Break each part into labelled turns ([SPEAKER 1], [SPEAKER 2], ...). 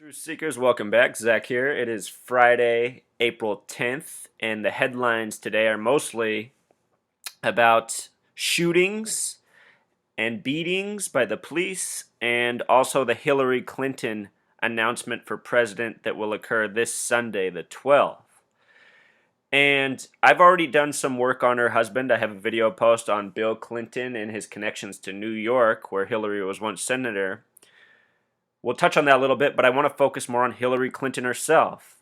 [SPEAKER 1] Truth Seekers, welcome back. Zach here. It is Friday, April 10th, and the headlines today are mostly about shootings and beatings by the police and also the Hillary Clinton announcement for president that will occur this Sunday, the 12th. And I've already done some work on her husband. I have a video post on Bill Clinton and his connections to New York, where Hillary was once senator. We'll touch on that a little bit, but I want to focus more on Hillary Clinton herself.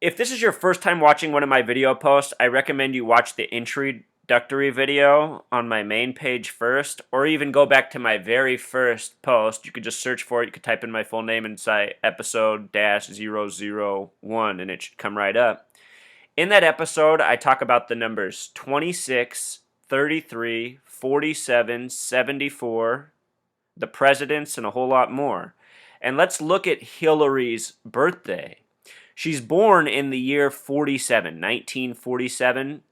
[SPEAKER 1] If this is your first time watching one of my video posts, I recommend you watch the introductory video on my main page first, or even go back to my very first post. You could just search for it. You could type in my full name inside episode-001, and it should come right up. In that episode, I talk about the numbers 26, 33, 47, 74, the presidents, and a whole lot more. And let's look at Hillary's birthday. She's born in the year 47, 1947.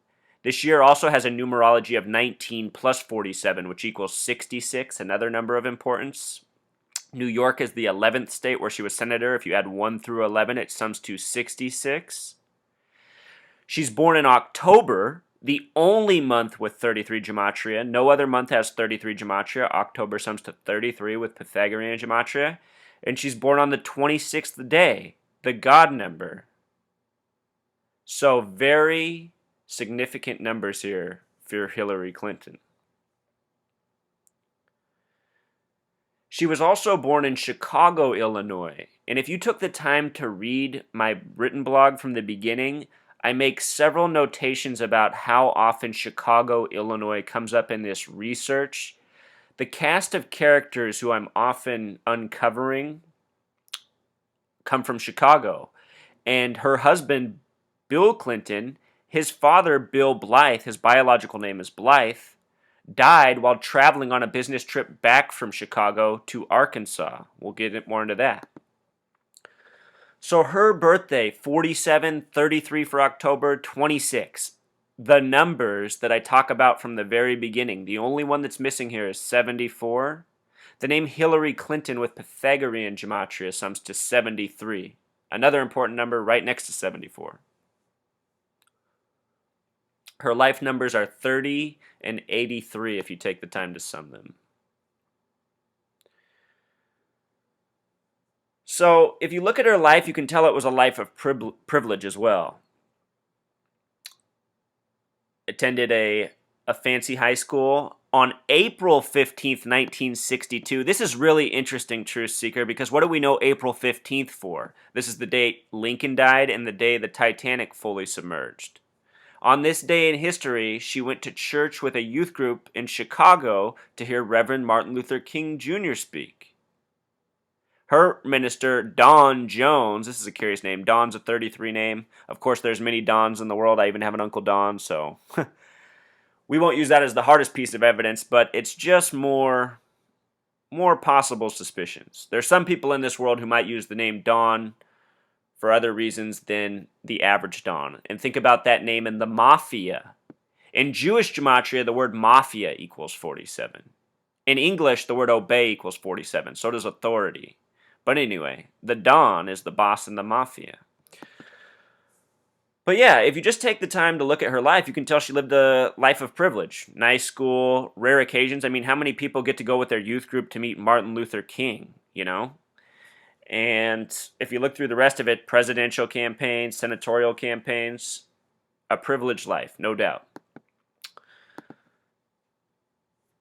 [SPEAKER 1] This year also has a numerology of 19 plus 47, which equals 66, another number of importance. New York is the 11th state where she was senator. If you add 1 through 11, it sums to 66. She's born in October, the only month with 33 gematria. No other month has 33 gematria. October sums to 33 with Pythagorean gematria. And she's born on the 26th day, the God number. So very significant numbers here for Hillary Clinton. She was also born in Chicago, Illinois. And if you took the time to read my written blog from the beginning, I make several notations about how often Chicago, Illinois comes up in this research. The cast of characters who I'm often uncovering come from Chicago. And her husband, Bill Clinton, his father, Bill Blythe, his biological name is Blythe, died while traveling on a business trip back from Chicago to Arkansas. We'll get more into that. So her birthday, 47, 33 for October, 26. The numbers that I talk about from the very beginning, the only one that's missing here is 74. The name Hillary Clinton with Pythagorean gematria sums to 73. Another important number right next to 74. Her life numbers are 30 and 83 if you take the time to sum them. So if you look at her life, you can tell it was a life of privilege as well. Attended a fancy high school on April 15th, 1962. This is really interesting, Truth Seeker, because what do we know April 15th for? This is the date Lincoln died and the day the Titanic fully submerged. On this day in history, she went to church with a youth group in Chicago to hear Reverend Martin Luther King Jr. speak. Her minister, Don Jones, this is a curious name. Don's a 33 name. Of course, there's many Dons in the world. I even have an Uncle Don, so we won't use that as the hardest piece of evidence, but it's just more possible suspicions. There's some people in this world who might use the name Don for other reasons than the average Don. And think about that name in the Mafia. In Jewish gematria, the word Mafia equals 47. In English, the word obey equals 47. So does authority. But anyway, the Don is the boss in the Mafia. But yeah, if you just take the time to look at her life, you can tell she lived a life of privilege. Nice school, rare occasions. I mean, how many people get to go with their youth group to meet Martin Luther King, you know? And if you look through the rest of it, presidential campaigns, senatorial campaigns, a privileged life, no doubt.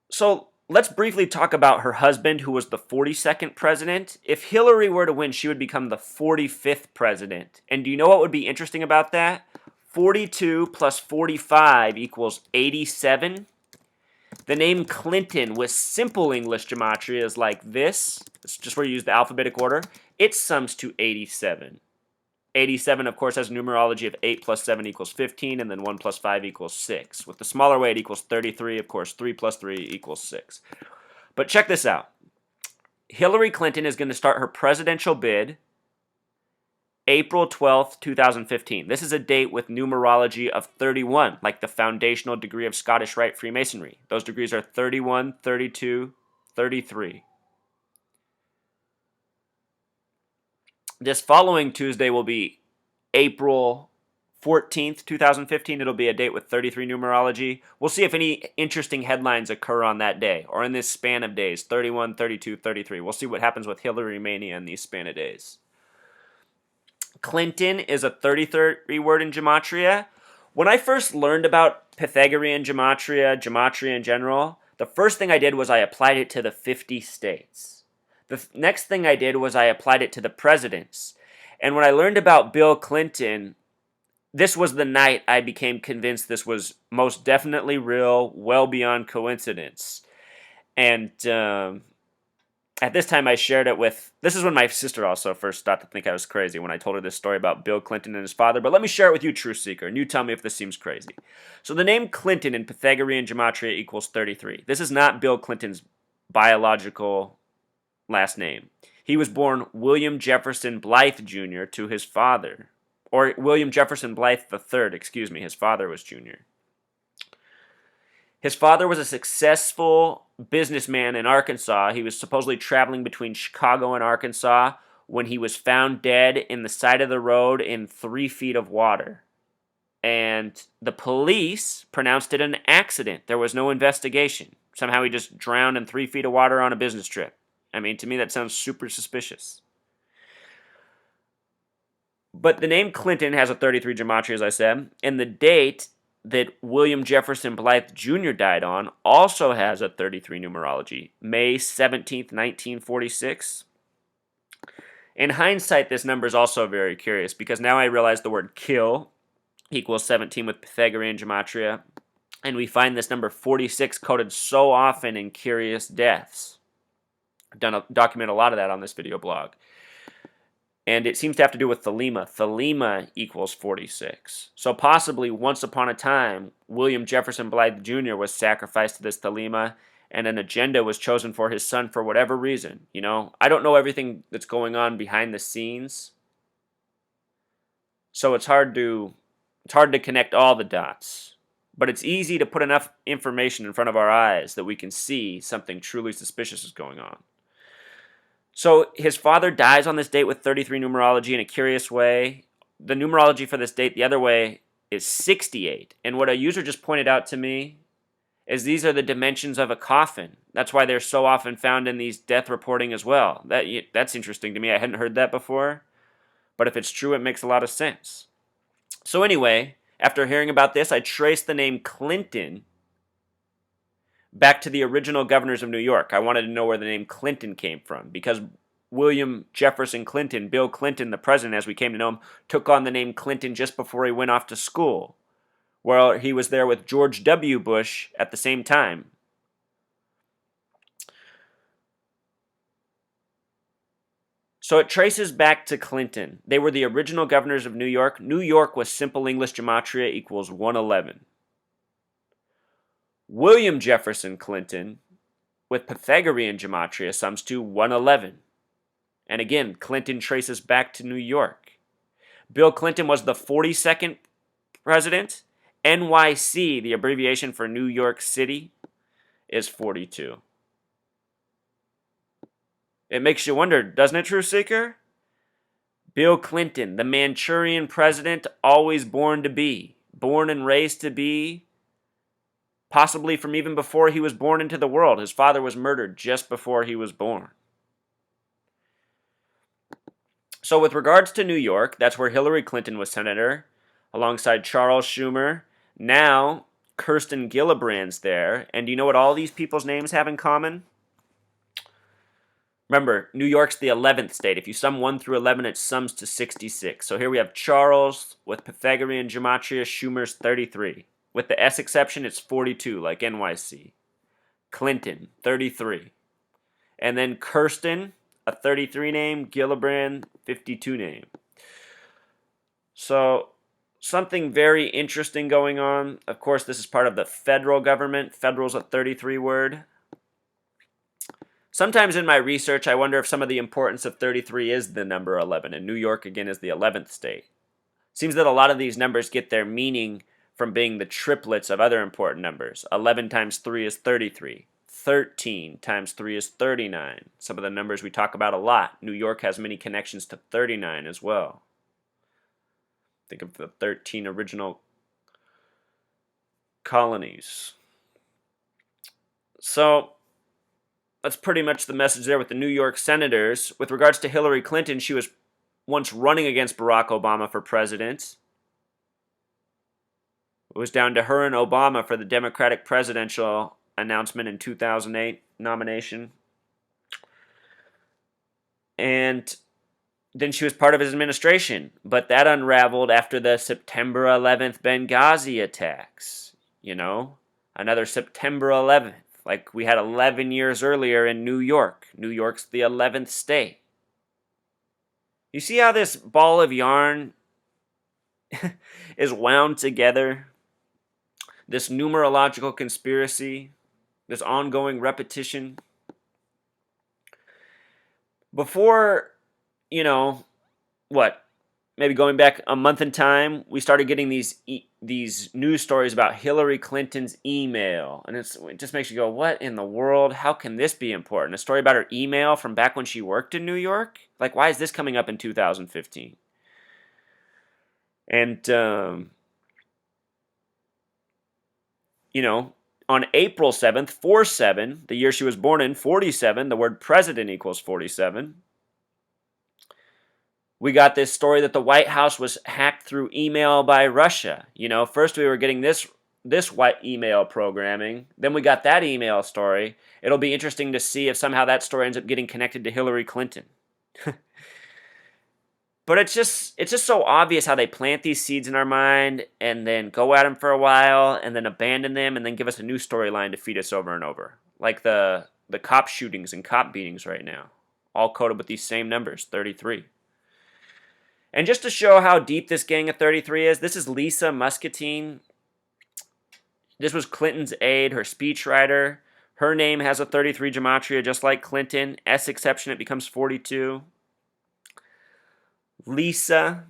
[SPEAKER 1] So let's briefly talk about her husband, who was the 42nd president. If Hillary were to win, she would become the 45th president. And do you know what would be interesting about that? 42 plus 45 equals 87. The name Clinton with simple English gematria is like this. It's just where you use the alphabetic order. It sums to 87. 87, of course, has a numerology of 8 plus 7 equals 15, and then 1 plus 5 equals 6. With the smaller way, it equals 33. Of course, 3 plus 3 equals 6. But check this out. Hillary Clinton is going to start her presidential bid April 12th, 2015. This is a date with numerology of 31, like the foundational degree of Scottish Rite Freemasonry. Those degrees are 31, 32, 33. This following Tuesday will be April 14th, 2015. It'll be a date with 33 numerology. We'll see if any interesting headlines occur on that day or in this span of days, 31, 32, 33. We'll see what happens with Hillary Mania in these span of days. Clinton is a 33 word in Gematria. When I first learned about Pythagorean Gematria, Gematria in general, the first thing I did was I applied it to the 50 states. The next thing I did was I applied it to the presidents. And when I learned about Bill Clinton, this was the night I became convinced this was most definitely real, well beyond coincidence. And at this time, I shared it with... This is when my sister also first started to think I was crazy when I told her this story about Bill Clinton and his father. But let me share it with you, Truth Seeker, and you tell me if this seems crazy. So the name Clinton in Pythagorean Gematria equals 33. This is not Bill Clinton's biological last name. He was born William Jefferson Blythe Jr. to his father. Or William Jefferson Blythe III, excuse me. His father was Jr. His father was a successful businessman in Arkansas. He was supposedly traveling between Chicago and Arkansas when he was found dead in the side of the road in 3 feet of water. And the police pronounced it an accident. There was no investigation. Somehow he just drowned in 3 feet of water on a business trip. I mean, to me that sounds super suspicious. But the name Clinton has a 33 gematria, as I said, and the date that William Jefferson Blythe Jr. died on also has a 33 numerology, May 17th, 1946. In hindsight, this number is also very curious because now I realize the word kill equals 17 with Pythagorean gematria, and we find this number 46 coded so often in curious deaths. I've document a lot of that on this video blog. And it seems to have to do with Thelema. Thelema equals 46. So possibly once upon a time, William Jefferson Blythe Jr. was sacrificed to this Thelema, and an agenda was chosen for his son for whatever reason. You know, I don't know everything that's going on behind the scenes, so it's hard to connect all the dots. But it's easy to put enough information in front of our eyes that we can see something truly suspicious is going on. So his father dies on this date with 33 numerology in a curious way. The numerology for this date the other way is 68. And what a user just pointed out to me is these are the dimensions of a coffin. That's why they're so often found in these death reporting as well. That's interesting to me. I hadn't heard that before. But if it's true, it makes a lot of sense. So anyway, after hearing about this, I traced the name Clinton back to the original governors of New York. I wanted to know where the name Clinton came from because William Jefferson Clinton, Bill Clinton, the president as we came to know him, took on the name Clinton just before he went off to school, where he was there with George W. Bush at the same time. So it traces back to Clinton. They were the original governors of New York. New York was simple English gematria equals 111. William Jefferson Clinton, with Pythagorean gematria, sums to 111. And again, Clinton traces back to New York. Bill Clinton was the 42nd president. NYC, the abbreviation for New York City, is 42. It makes you wonder, doesn't it, Truth Seeker? Bill Clinton, the Manchurian president, always born to be, born and raised to be, possibly from even before he was born into the world. His father was murdered just before he was born. So with regards to New York, that's where Hillary Clinton was senator, alongside Charles Schumer. Now, Kirsten Gillibrand's there. And do you know what all these people's names have in common? Remember, New York's the 11th state. If you sum 1 through 11, it sums to 66. So here we have Charles with Pythagorean gematria, Schumer's 33. With the S exception, it's 42, like NYC. Clinton, 33. And then Kirsten, a 33 name. Gillibrand, 52 name. So, something very interesting going on. Of course, this is part of the federal government. Federal's a 33 word. Sometimes in my research, I wonder if some of the importance of 33 is the number 11, and New York, again, is the 11th state. Seems that a lot of these numbers get their meaning from being the triplets of other important numbers. 11 times 3 is 33. 13 times 3 is 39. Some of the numbers we talk about a lot. New York has many connections to 39 as well. Think of the 13 original colonies. So that's pretty much the message there with the New York senators. With regards to Hillary Clinton, she was once running against Barack Obama for president. It was down to her and Obama for the Democratic presidential announcement in 2008 nomination. And then she was part of his administration. But that unraveled after the September 11th Benghazi attacks. You know, another September 11th. Like we had 11 years earlier in New York. New York's the 11th state. You see how this ball of yarn is wound together? This numerological conspiracy, this ongoing repetition. Before, maybe going back a month in time, we started getting these news stories about Hillary Clinton's email. And it just makes you go, what in the world? How can this be important? A story about her email from back when she worked in New York? Like, why is this coming up in 2015? And, on April 7th, 47, the year she was born in, 47, the word president equals 47. We got this story that the White House was hacked through email by Russia. First we were getting this white email programming. Then we got that email story. It'll be interesting to see if somehow that story ends up getting connected to Hillary Clinton. But it's just so obvious how they plant these seeds in our mind and then go at them for a while and then abandon them and then give us a new storyline to feed us over and over. Like the cop shootings and cop beatings right now. All coded with these same numbers, 33. And just to show how deep this gang of 33 is, this is Lisa Muscatine. This was Clinton's aide, her speechwriter. Her name has a 33 gematria just like Clinton. S exception, it becomes 42. Lisa,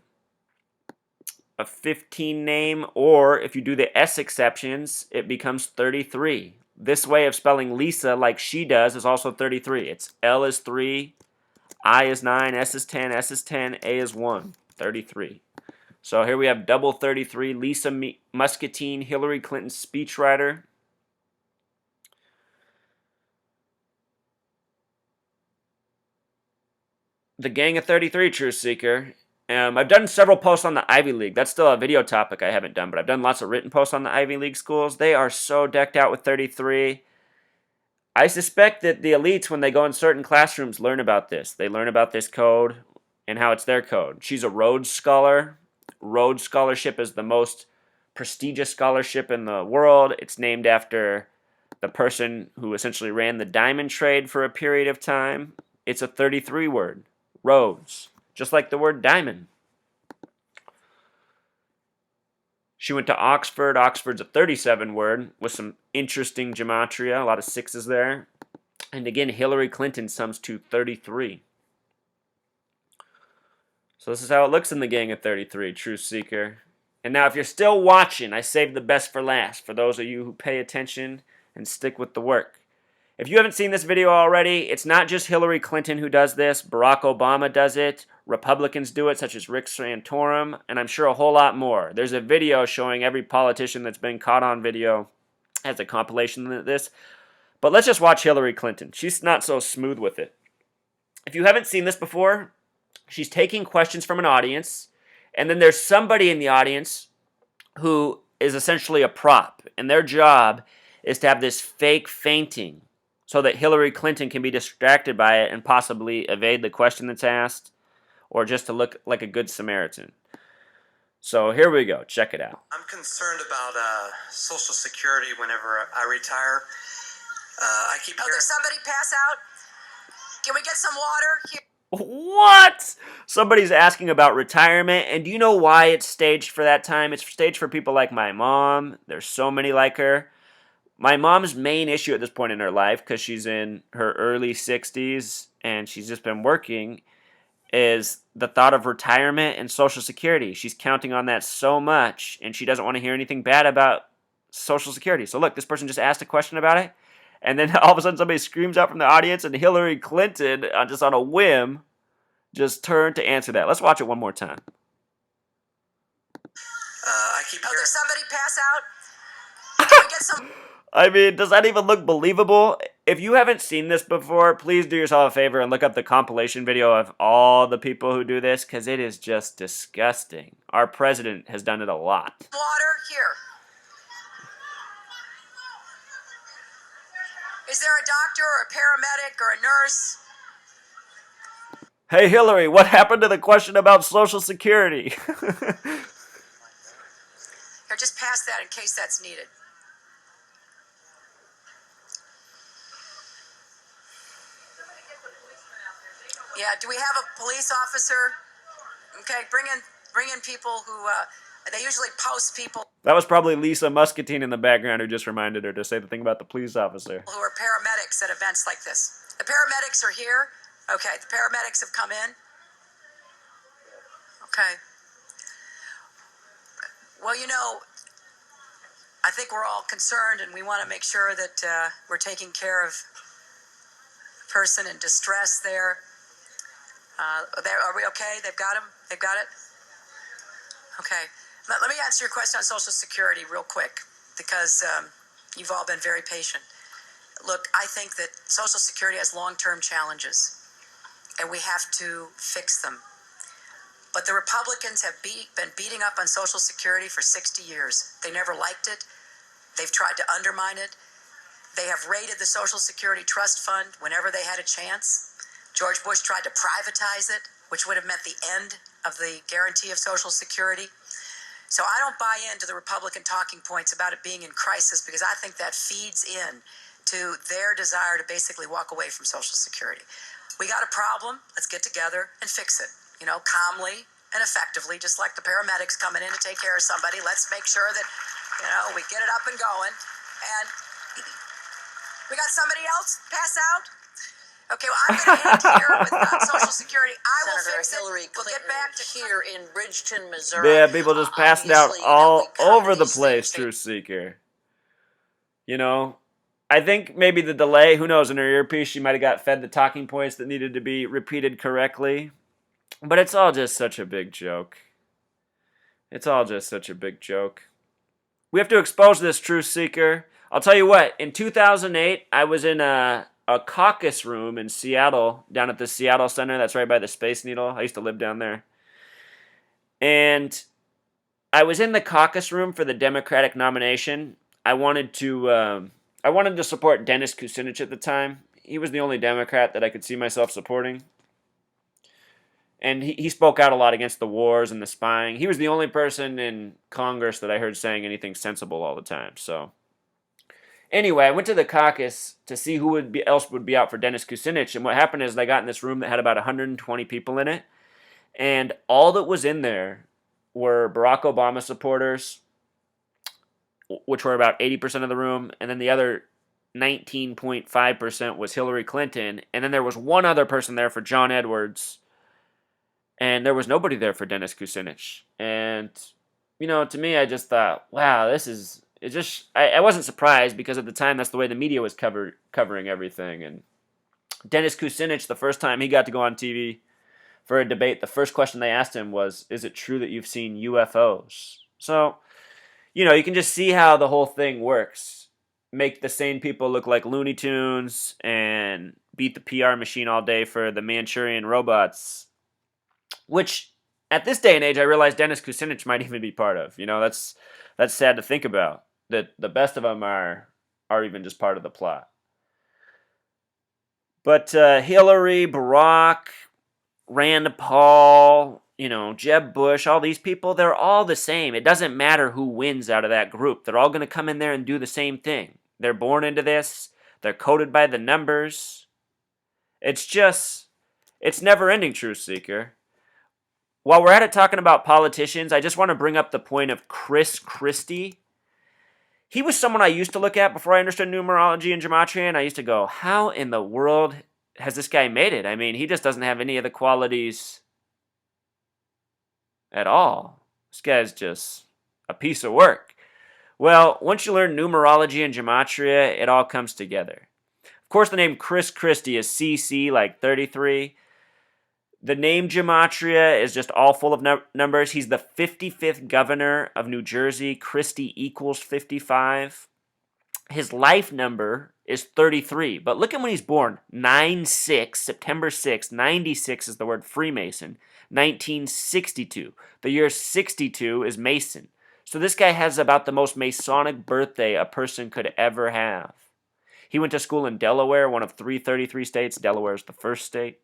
[SPEAKER 1] a 15 name, or if you do the S exceptions, it becomes 33. This way of spelling Lisa like she does is also 33. It's L is 3, I is 9, S is 10, S is 10, A is 1. 33. So here we have double 33, Lisa Muscatine, Hillary Clinton's speechwriter. The Gang of 33, Truth Seeker. I've done several posts on the Ivy League. That's still a video topic I haven't done, but I've done lots of written posts on the Ivy League schools. They are so decked out with 33. I suspect that the elites, when they go in certain classrooms, learn about this. They learn about this code and how it's their code. She's a Rhodes Scholar. Rhodes Scholarship is the most prestigious scholarship in the world. It's named after the person who essentially ran the diamond trade for a period of time. It's a 33 word. Rhodes. Just like the word diamond. She went to Oxford. Oxford's a 37 word with some interesting gematria, a lot of sixes there. And again, Hillary Clinton sums to 33. So this is how it looks in the Gang of 33, Truth Seeker. And now if you're still watching, I saved the best for last for those of you who pay attention and stick with the work. If you haven't seen this video already, it's not just Hillary Clinton who does this. Barack Obama does it. Republicans do it, such as Rick Santorum, and I'm sure a whole lot more. There's a video showing every politician that's been caught on video as a compilation of this. But let's just watch Hillary Clinton. She's not so smooth with it. If you haven't seen this before, she's taking questions from an audience, and then there's somebody in the audience who is essentially a prop, and their job is to have this fake fainting so that Hillary Clinton can be distracted by it and possibly evade the question that's asked, or just to look like a good Samaritan. So here we go. Check it out.
[SPEAKER 2] I'm concerned about Social Security whenever I retire. I keep hearing...
[SPEAKER 3] Oh, there's somebody pass out? Can we get some water here?
[SPEAKER 1] What? Somebody's asking about retirement, and do you know why it's staged for that time? It's staged for people like my mom. There's so many like her. My mom's main issue at this point in her life, because she's in her early 60s and she's just been working, is the thought of retirement and Social Security. She's counting on that so much, and she doesn't want to hear anything bad about Social Security. So look, this person just asked a question about it, And then all of a sudden somebody screams out from the audience, and Hillary Clinton, just on a whim, just turned to answer that. Let's watch it one more time.
[SPEAKER 2] I keep
[SPEAKER 3] Oh,
[SPEAKER 2] hearing.
[SPEAKER 3] there's somebody pass out. Can we get some?
[SPEAKER 1] I mean, does that even look believable? If you haven't seen this before, please do yourself a favor and look up the compilation video of all the people who do this, because it is just disgusting. Our president has done it a lot.
[SPEAKER 3] Water here. Is there a doctor or a paramedic or a nurse?
[SPEAKER 1] Hey, Hillary, what happened to the question about Social Security?
[SPEAKER 3] Here, just pass that in case that's needed. Yeah, do we have a police officer? Okay, bring in people who they usually post people
[SPEAKER 1] That was probably Lisa Muscatine in the background who just reminded her to say the thing about the police officer.
[SPEAKER 3] who are paramedics at events like this. The paramedics are here. Okay, the paramedics have come in. Okay. Well, I think we're all concerned, and we want to make sure that we're taking care of the person in distress there. Are we okay? They've got him? They've got it? Okay. Let me answer your question on Social Security real quick, because you've all been very patient. Look, I think that Social Security has long-term challenges, and we have to fix them. But the Republicans have been beating up on Social Security for 60 years. They never liked it. They've tried to undermine it. They have raided the Social Security Trust Fund whenever they had a chance. George Bush tried to privatize it, which would have meant the end of the guarantee of Social Security. So I don't buy into the Republican talking points about it being in crisis, because I think that feeds in to their desire to basically walk away from Social Security. We got a problem. Let's get together and fix it, calmly and effectively, just like the paramedics coming in to take care of somebody. Let's make sure that, we get it up and going. And we got somebody else pass out? Okay, well, I'm going to end here with Social Security. I will
[SPEAKER 4] Senator
[SPEAKER 3] fix it.
[SPEAKER 4] Hillary
[SPEAKER 3] We'll
[SPEAKER 4] Clinton
[SPEAKER 3] get back to
[SPEAKER 4] here in Bridgeton, Missouri.
[SPEAKER 1] Yeah, people just passing out
[SPEAKER 4] Obviously,
[SPEAKER 1] all
[SPEAKER 4] we cover
[SPEAKER 1] over the
[SPEAKER 4] these
[SPEAKER 1] place,
[SPEAKER 4] things.
[SPEAKER 1] Truth Seeker. I think maybe the delay, who knows, in her earpiece, she might have got fed the talking points that needed to be repeated correctly. But it's all just such a big joke. It's all just such a big joke. We have to expose this, Truth Seeker. I'll tell you what, in 2008, I was in a caucus room in Seattle, down at the Seattle Center. That's right by the Space Needle. I used to live down there. And I was in the caucus room for the Democratic nomination. I wanted to support Dennis Kucinich at the time. He was the only Democrat that I could see myself supporting. And he spoke out a lot against the wars and the spying. He was the only person in Congress that I heard saying anything sensible all the time. So anyway, I went to the caucus to see who else would be out for Dennis Kucinich. And what happened is I got in this room that had about 120 people in it. And all that was in there were Barack Obama supporters, which were about 80% of the room. And then the other 19.5% was Hillary Clinton. And then there was one other person there for John Edwards. And there was nobody there for Dennis Kucinich. And, to me, I just thought, wow, I wasn't surprised, because at the time that's the way the media was covering everything. And Dennis Kucinich, the first time he got to go on TV for a debate, the first question they asked him was, is it true that you've seen UFOs? So, you can just see how the whole thing works. Make the sane people look like Looney Tunes and beat the PR machine all day for the Manchurian robots. Which, at this day and age, I realize Dennis Kucinich might even be part of. That's sad to think about. That the best of them are even just part of the plot. But Hillary, Barack, Rand Paul, Jeb Bush, all these people, they're all the same. It doesn't matter who wins out of that group. They're all going to come in there and do the same thing. They're born into this. They're coded by the numbers. It's never ending, Truth Seeker. While we're at it talking about politicians, I just want to bring up the point of Chris Christie. He was someone I used to look at before I understood numerology and gematria, and I used to go, how in the world has this guy made it? I mean, he just doesn't have any of the qualities at all. This guy's just a piece of work. Well, once you learn numerology and gematria, it all comes together. Of course, the name Chris Christie is CC, like 33. The name Gematria is just all full of numbers. He's the 55th governor of New Jersey. Christie equals 55. His life number is 33. But look at when he's born. 9/6, September 6th. 96 is the word Freemason. 1962. The year 62 is Mason. So this guy has about the most Masonic birthday a person could ever have. He went to school in Delaware, one of 333 states. Delaware is the first state.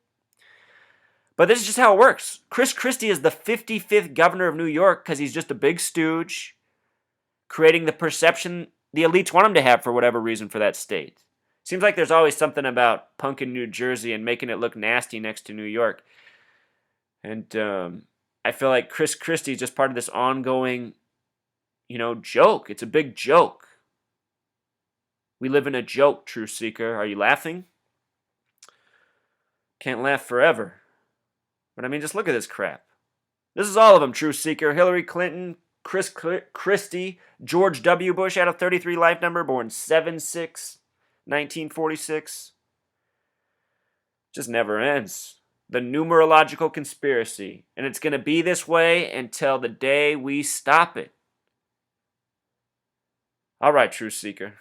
[SPEAKER 1] But this is just how it works. Chris Christie is the 55th governor of New York because he's just a big stooge, creating the perception the elites want him to have for whatever reason for that state. Seems like there's always something about punking New Jersey and making it look nasty next to New York. And I feel like Chris Christie is just part of this ongoing, joke. It's a big joke. We live in a joke, Truth Seeker. Are you laughing? Can't laugh forever. But I mean, just look at this crap. This is all of them, Truth Seeker. Hillary Clinton, Chris Christie, George W. Bush had a 33 life number, born 7/6, 1946. Just never ends. The numerological conspiracy. And it's going to be this way until the day we stop it. All right, Truth Seeker.